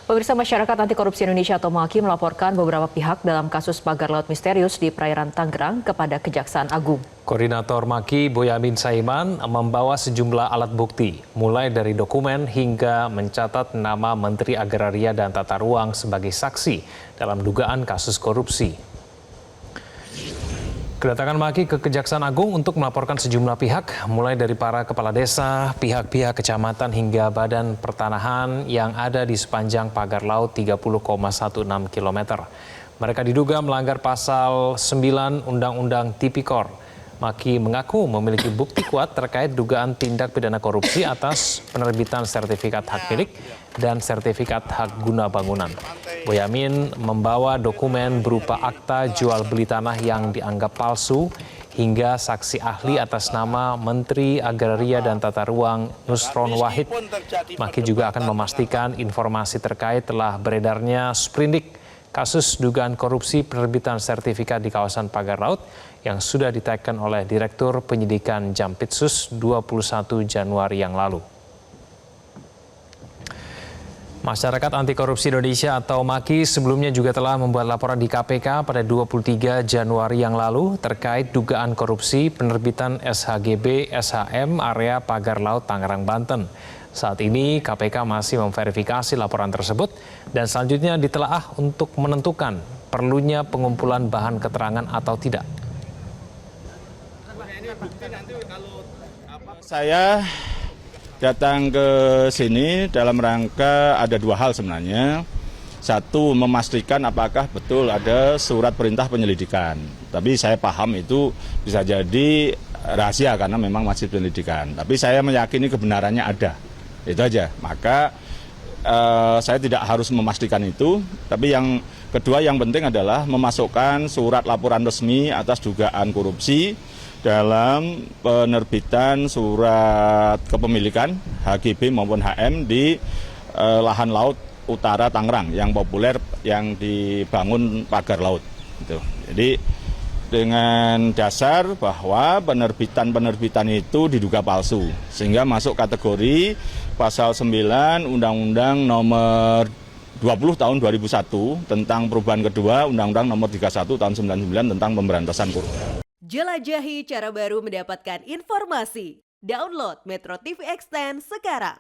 Pemirsa, Masyarakat Anti Korupsi Indonesia atau MAKI melaporkan beberapa pihak dalam kasus pagar laut misterius di perairan Tangerang kepada Kejaksaan Agung. Koordinator MAKI Boyamin Saiman membawa sejumlah alat bukti, mulai dari dokumen hingga mencatat nama Menteri Agraria dan Tata Ruang sebagai saksi dalam dugaan kasus korupsi. Kedatangan MAKI ke Kejaksaan Agung untuk melaporkan sejumlah pihak, mulai dari para kepala desa, pihak-pihak kecamatan hingga badan pertanahan yang ada di sepanjang pagar laut 30,16 km. Mereka diduga melanggar pasal 9 Undang-Undang Tipikor. MAKI mengaku memiliki bukti kuat terkait dugaan tindak pidana korupsi atas penerbitan sertifikat hak milik dan sertifikat hak guna bangunan. Boyamin membawa dokumen berupa akta jual beli tanah yang dianggap palsu hingga saksi ahli atas nama Menteri Agraria dan Tata Ruang Nusron Wahid. MAKI juga akan memastikan informasi terkait telah beredarnya sprindik kasus dugaan korupsi penerbitan sertifikat di kawasan pagar laut yang sudah diteken oleh Direktur Penyidikan Jampitsus 21 Januari yang lalu. Masyarakat Anti Korupsi Indonesia atau MAKI sebelumnya juga telah membuat laporan di KPK pada 23 Januari yang lalu terkait dugaan korupsi penerbitan SHGB SHM area pagar laut Tangerang, Banten. Saat ini KPK masih memverifikasi laporan tersebut dan selanjutnya ditelaah untuk menentukan perlunya pengumpulan bahan keterangan atau tidak. Saya datang ke sini dalam rangka ada dua hal sebenarnya. Satu, memastikan apakah betul ada surat perintah penyelidikan. Tapi saya paham itu bisa jadi rahasia karena memang masih penyelidikan. Tapi saya meyakini kebenarannya ada. Itu aja. Maka saya tidak harus memastikan itu. Tapi yang kedua yang penting adalah memasukkan surat laporan resmi atas dugaan korupsi dalam penerbitan surat kepemilikan HGB maupun HM di lahan laut utara Tangerang yang populer yang dibangun pagar laut. Gitu. Jadi dengan dasar bahwa penerbitan itu diduga palsu sehingga masuk kategori pasal 9 Undang-Undang nomor 20 tahun 2001 tentang perubahan kedua Undang-Undang nomor 31 tahun 99 tentang pemberantasan korupsi. Jelajahi cara baru mendapatkan informasi. Download Metro TV Extend sekarang.